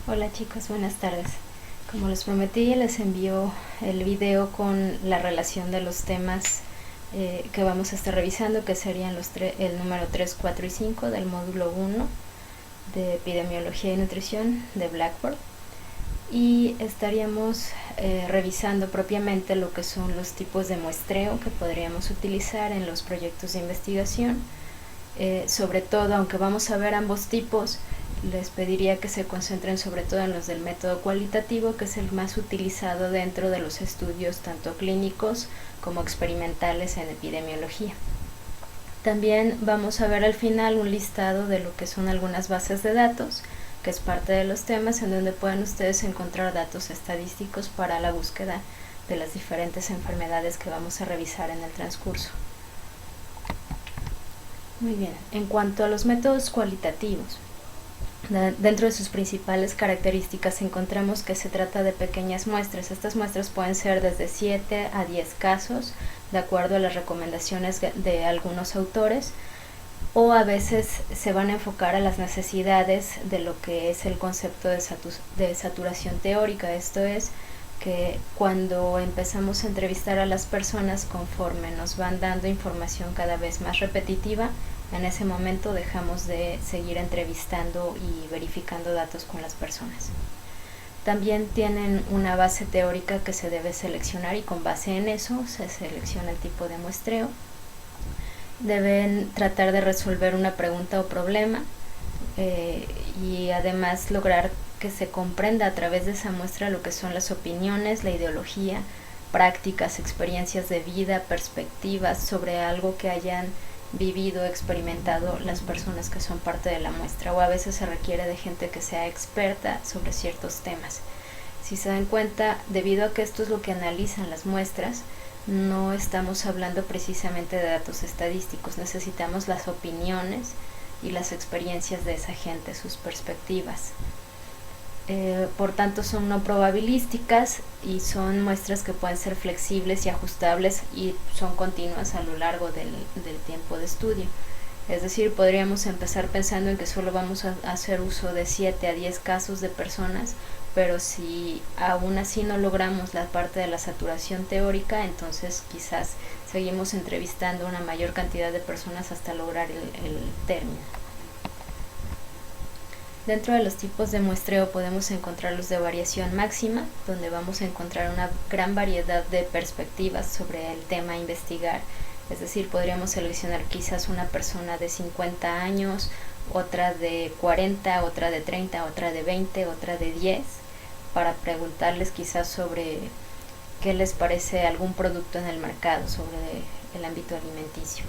Hola chicos, buenas tardes. Como les prometí, les envío el video con la relación de los temas que vamos a estar revisando, que serían el número 3, 4 y 5 del módulo 1 de Epidemiología y Nutrición de Blackboard. Y estaríamos revisando propiamente lo que son los tipos de muestreo que podríamos utilizar en los proyectos de investigación. Sobre todo, aunque vamos a ver ambos tipos, les pediría que se concentren sobre todo en los del método cualitativo, que es el más utilizado dentro de los estudios tanto clínicos como experimentales en epidemiología. También vamos a ver al final un listado de lo que son algunas bases de datos, que es parte de los temas en donde pueden ustedes encontrar datos estadísticos para la búsqueda de las diferentes enfermedades que vamos a revisar en el transcurso. Muy bien, en cuanto a los métodos cualitativos, dentro de sus principales características encontramos que se trata de pequeñas muestras. Estas muestras pueden ser desde 7 a 10 casos, de acuerdo a las recomendaciones de algunos autores, o a veces se van a enfocar a las necesidades de lo que es el concepto de saturación teórica. Esto es que cuando empezamos a entrevistar a las personas, conforme nos van dando información cada vez más repetitiva, en ese momento dejamos de seguir entrevistando y verificando datos con las personas. También tienen una base teórica que se debe seleccionar y con base en eso se selecciona el tipo de muestreo. Deben tratar de resolver una pregunta o problema y además lograr que se comprenda a través de esa muestra lo que son las opiniones, la ideología, prácticas, experiencias de vida, perspectivas sobre algo que hayan vivido, experimentado las personas que son parte de la muestra, o a veces se requiere de gente que sea experta sobre ciertos temas. Si se dan cuenta, debido a que esto es lo que analizan las muestras, no estamos hablando precisamente de datos estadísticos, necesitamos las opiniones y las experiencias de esa gente, sus perspectivas. Por tanto, son no probabilísticas y son muestras que pueden ser flexibles y ajustables y son continuas a lo largo del tiempo de estudio. Es decir, podríamos empezar pensando en que solo vamos a hacer uso de 7 a 10 casos de personas, pero si aún así no logramos la parte de la saturación teórica, entonces quizás seguimos entrevistando una mayor cantidad de personas hasta lograr el término. Dentro de los tipos de muestreo podemos encontrar los de variación máxima, donde vamos a encontrar una gran variedad de perspectivas sobre el tema a investigar. Es decir, podríamos seleccionar quizás una persona de 50 años, otra de 40, otra de 30, otra de 20, otra de 10, para preguntarles quizás sobre qué les parece algún producto en el mercado, sobre el ámbito alimenticio.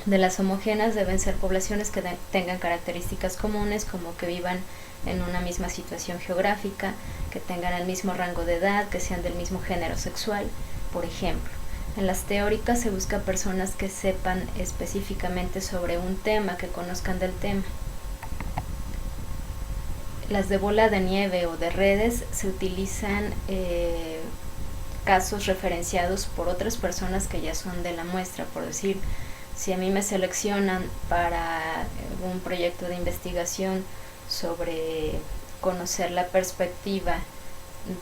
De las homogéneas deben ser poblaciones que tengan características comunes, como que vivan en una misma situación geográfica, que tengan el mismo rango de edad, que sean del mismo género sexual, por ejemplo. En las teóricas se busca personas que sepan específicamente sobre un tema, que conozcan del tema. Las de bola de nieve o de redes se utilizan casos referenciados por otras personas que ya son de la muestra, por decir, si a mí me seleccionan para un proyecto de investigación sobre conocer la perspectiva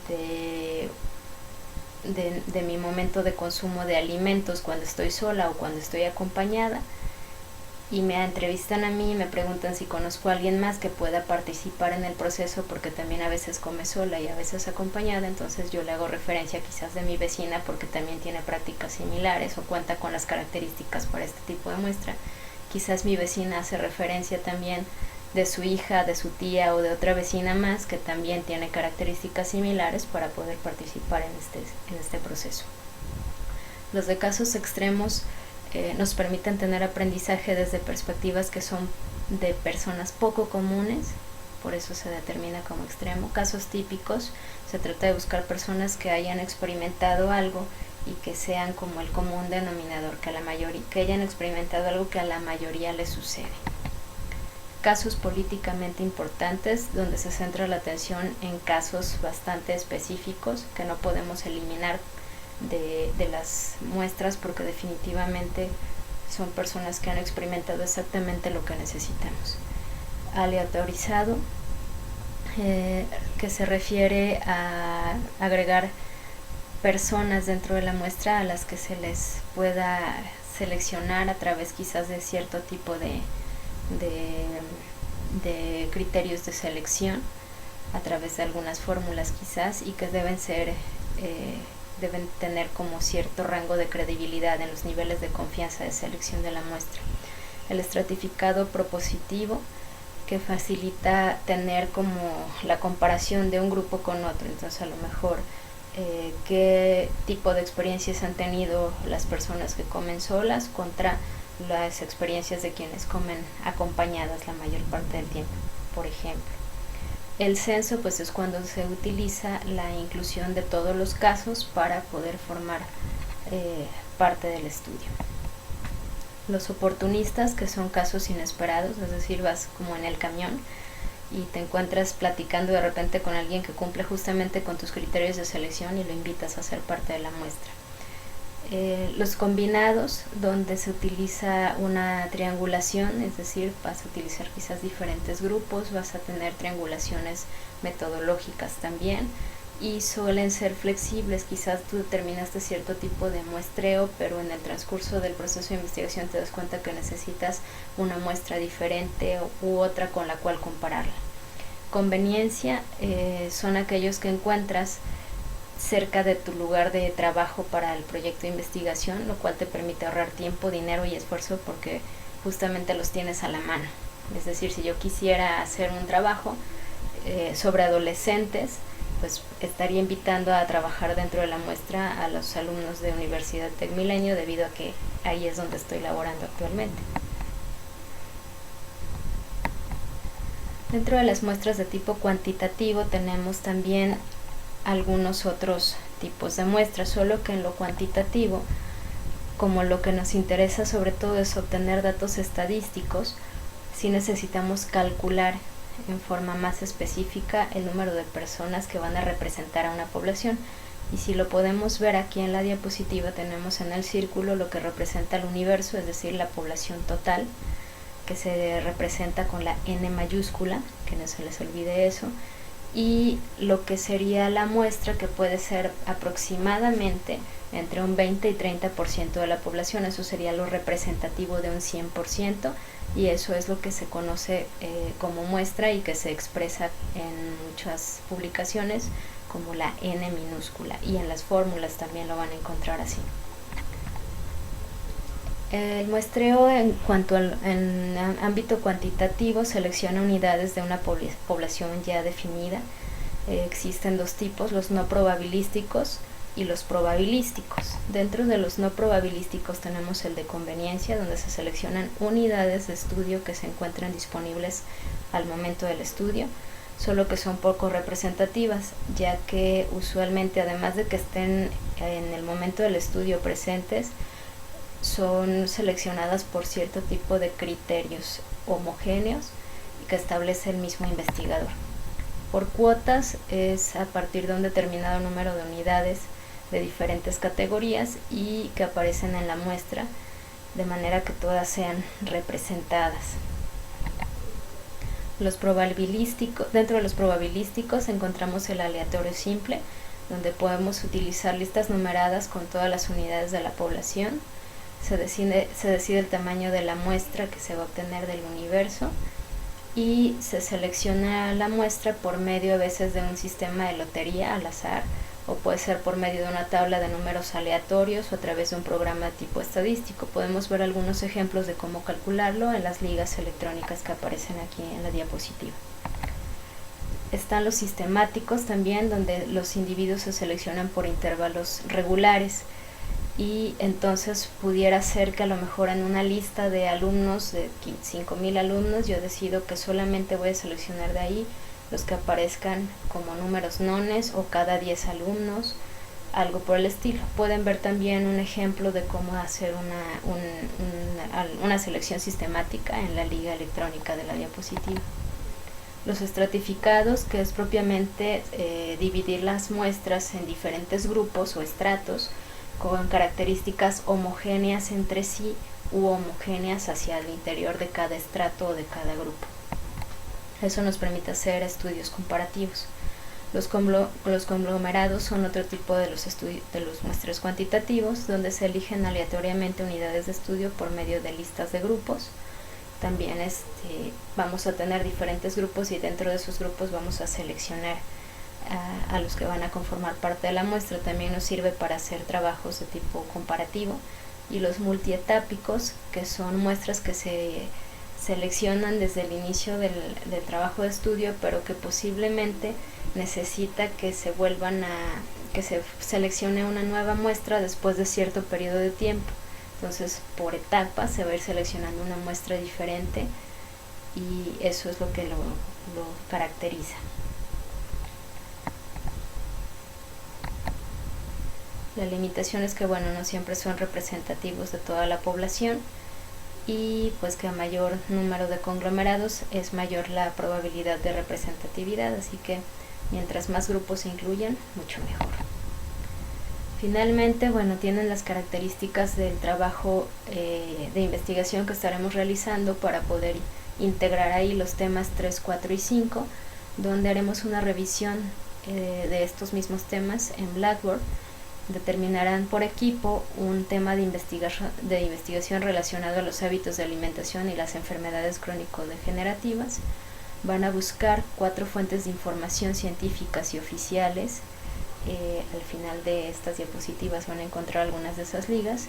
de mi momento de consumo de alimentos cuando estoy sola o cuando estoy acompañada, y me entrevistan a mí y me preguntan si conozco a alguien más que pueda participar en el proceso, porque también a veces come sola y a veces acompañada, entonces yo le hago referencia quizás de mi vecina porque también tiene prácticas similares o cuenta con las características para este tipo de muestra. Quizás mi vecina hace referencia también de su hija, de su tía o de otra vecina más que también tiene características similares para poder participar en este proceso. Los de casos extremos nos permiten tener aprendizaje desde perspectivas que son de personas poco comunes, por eso se determina como extremo. Casos típicos, se trata de buscar personas que hayan experimentado algo y que sean como el común denominador, que hayan experimentado algo que a la mayoría les sucede. Casos políticamente importantes, donde se centra la atención en casos bastante específicos que no podemos eliminar de las muestras porque definitivamente son personas que han experimentado exactamente lo que necesitamos. Aleatorizado, que se refiere a agregar personas dentro de la muestra a las que se les pueda seleccionar a través quizás de cierto tipo de criterios de selección, a través de algunas fórmulas quizás, y que deben tener como cierto rango de credibilidad en los niveles de confianza de selección de la muestra. El estratificado propositivo, que facilita tener como la comparación de un grupo con otro, entonces a lo mejor qué tipo de experiencias han tenido las personas que comen solas contra las experiencias de quienes comen acompañadas la mayor parte del tiempo, por ejemplo. El censo pues es cuando se utiliza la inclusión de todos los casos para poder formar parte del estudio. Los oportunistas, que son casos inesperados, es decir, vas como en el camión y te encuentras platicando de repente con alguien que cumple justamente con tus criterios de selección y lo invitas a ser parte de la muestra. Los combinados, donde se utiliza una triangulación, es decir, vas a utilizar quizás diferentes grupos, vas a tener triangulaciones metodológicas también, y suelen ser flexibles. Quizás tú determinaste cierto tipo de muestreo, pero en el transcurso del proceso de investigación te das cuenta que necesitas una muestra diferente u otra con la cual compararla. Conveniencia son aquellos que encuentras cerca de tu lugar de trabajo para el proyecto de investigación, lo cual te permite ahorrar tiempo, dinero y esfuerzo porque justamente los tienes a la mano. Es decir, si yo quisiera hacer un trabajo sobre adolescentes, pues estaría invitando a trabajar dentro de la muestra a los alumnos de Universidad Tecmilenio, debido a que ahí es donde estoy laborando actualmente. Dentro de las muestras de tipo cuantitativo tenemos también algunos otros tipos de muestras, solo que en lo cuantitativo, como lo que nos interesa sobre todo es obtener datos estadísticos, sí necesitamos calcular en forma más específica el número de personas que van a representar a una población. Y si lo podemos ver aquí en la diapositiva, tenemos en el círculo lo que representa el universo, es decir, la población total, que se representa con la N mayúscula, que no se les olvide eso, y lo que sería la muestra, que puede ser aproximadamente entre un 20 y 30% de la población. Eso sería lo representativo de un 100%, y eso es lo que se conoce como muestra y que se expresa en muchas publicaciones como la N minúscula, y en las fórmulas también lo van a encontrar así. El muestreo en cuanto en ámbito cuantitativo selecciona unidades de una población ya definida. Existen dos tipos, los no probabilísticos y los probabilísticos. Dentro de los no probabilísticos tenemos el de conveniencia, donde se seleccionan unidades de estudio que se encuentran disponibles al momento del estudio, solo que son poco representativas, ya que usualmente, además de que estén en el momento del estudio presentes, son seleccionadas por cierto tipo de criterios homogéneos que establece el mismo investigador. Por cuotas es a partir de un determinado número de unidades de diferentes categorías y que aparecen en la muestra, de manera que todas sean representadas. Dentro de los probabilísticos encontramos el aleatorio simple, donde podemos utilizar listas numeradas con todas las unidades de la población. Se decide el tamaño de la muestra que se va a obtener del universo, y se selecciona la muestra por medio a veces de un sistema de lotería al azar, o puede ser por medio de una tabla de números aleatorios o a través de un programa tipo estadístico. Podemos ver algunos ejemplos de cómo calcularlo en las ligas electrónicas que aparecen aquí en la diapositiva. Están los sistemáticos también, donde los individuos se seleccionan por intervalos regulares, y entonces pudiera ser que a lo mejor en una lista de alumnos, de 5,000 alumnos, yo decido que solamente voy a seleccionar de ahí los que aparezcan como números nones, o cada 10 alumnos, algo por el estilo. Pueden ver también un ejemplo de cómo hacer una selección sistemática en la liga electrónica de la diapositiva. Los estratificados, que es propiamente dividir las muestras en diferentes grupos o estratos con características homogéneas entre sí u homogéneas hacia el interior de cada estrato o de cada grupo. Eso nos permite hacer estudios comparativos. Los conglomerados son otro tipo de los muestreos cuantitativos, donde se eligen aleatoriamente unidades de estudio por medio de listas de grupos. También vamos a tener diferentes grupos y dentro de esos grupos vamos a seleccionar a los que van a conformar parte de la muestra. También nos sirve para hacer trabajos de tipo comparativo. Y los multietápicos, que son muestras que se seleccionan desde el inicio del trabajo de estudio, pero que posiblemente necesita que se seleccione una nueva muestra después de cierto periodo de tiempo. Entonces, por etapas se va a ir seleccionando una muestra diferente y eso es lo que lo caracteriza. La limitación es que, bueno, no siempre son representativos de toda la población y pues que a mayor número de conglomerados es mayor la probabilidad de representatividad, así que mientras más grupos se incluyan, mucho mejor. Finalmente, bueno, tienen las características del trabajo de investigación que estaremos realizando para poder integrar ahí los temas 3, 4 y 5, donde haremos una revisión de estos mismos temas en Blackboard. Determinarán por equipo un tema de investigación relacionado a los hábitos de alimentación y las enfermedades crónico-degenerativas. Van a buscar 4 fuentes de información científicas y oficiales. Al final de estas diapositivas van a encontrar algunas de esas ligas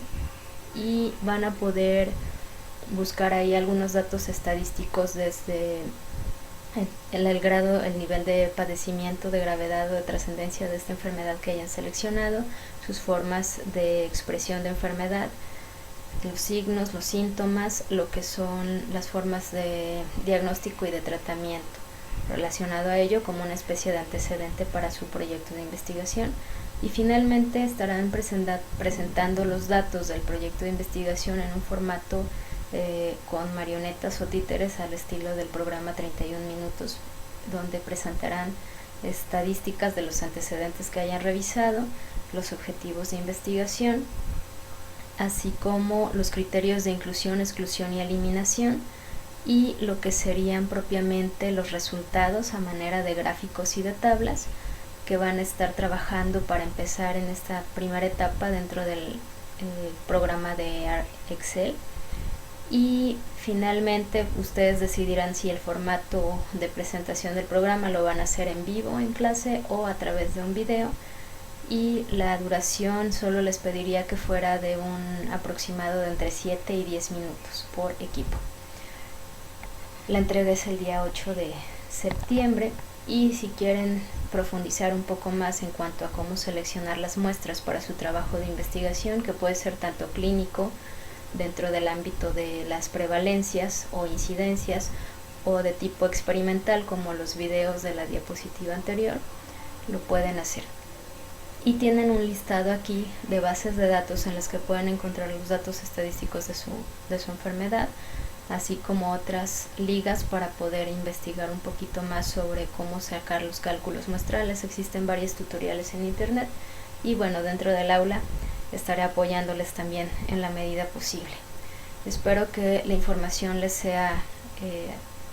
y van a poder buscar ahí algunos datos estadísticos desde el nivel de padecimiento, de gravedad o de trascendencia de esta enfermedad que hayan seleccionado, sus formas de expresión de enfermedad, los signos, los síntomas, lo que son las formas de diagnóstico y de tratamiento relacionado a ello como una especie de antecedente para su proyecto de investigación. Y finalmente estarán presentando los datos del proyecto de investigación en un formato con marionetas o títeres al estilo del programa 31 minutos, donde presentarán estadísticas de los antecedentes que hayan revisado, los objetivos de investigación, así como los criterios de inclusión, exclusión y eliminación, y lo que serían propiamente los resultados a manera de gráficos y de tablas que van a estar trabajando para empezar en esta primera etapa dentro del programa de Excel. Y finalmente ustedes decidirán si el formato de presentación del programa lo van a hacer en vivo en clase o a través de un video, y la duración solo les pediría que fuera de un aproximado de entre 7 y 10 minutos por equipo. La entrega es el día 8 de septiembre y si quieren profundizar un poco más en cuanto a cómo seleccionar las muestras para su trabajo de investigación, que puede ser tanto clínico dentro del ámbito de las prevalencias o incidencias o de tipo experimental como los videos de la diapositiva anterior, lo pueden hacer. Y tienen un listado aquí de bases de datos en las que pueden encontrar los datos estadísticos de su enfermedad, así como otras ligas para poder investigar un poquito más sobre cómo sacar los cálculos muestrales. Existen varios tutoriales en internet y bueno, dentro del aula estaré apoyándoles también en la medida posible. Espero que la información les sea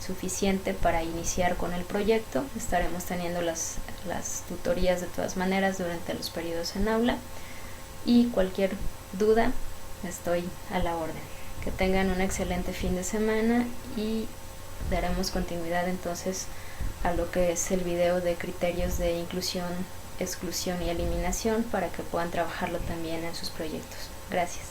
suficiente para iniciar con el proyecto. Estaremos teniendo las tutorías de todas maneras durante los periodos en aula y cualquier duda estoy a la orden. Que tengan un excelente fin de semana y daremos continuidad entonces a lo que es el video de criterios de inclusión, exclusión y eliminación para que puedan trabajarlo también en sus proyectos. Gracias.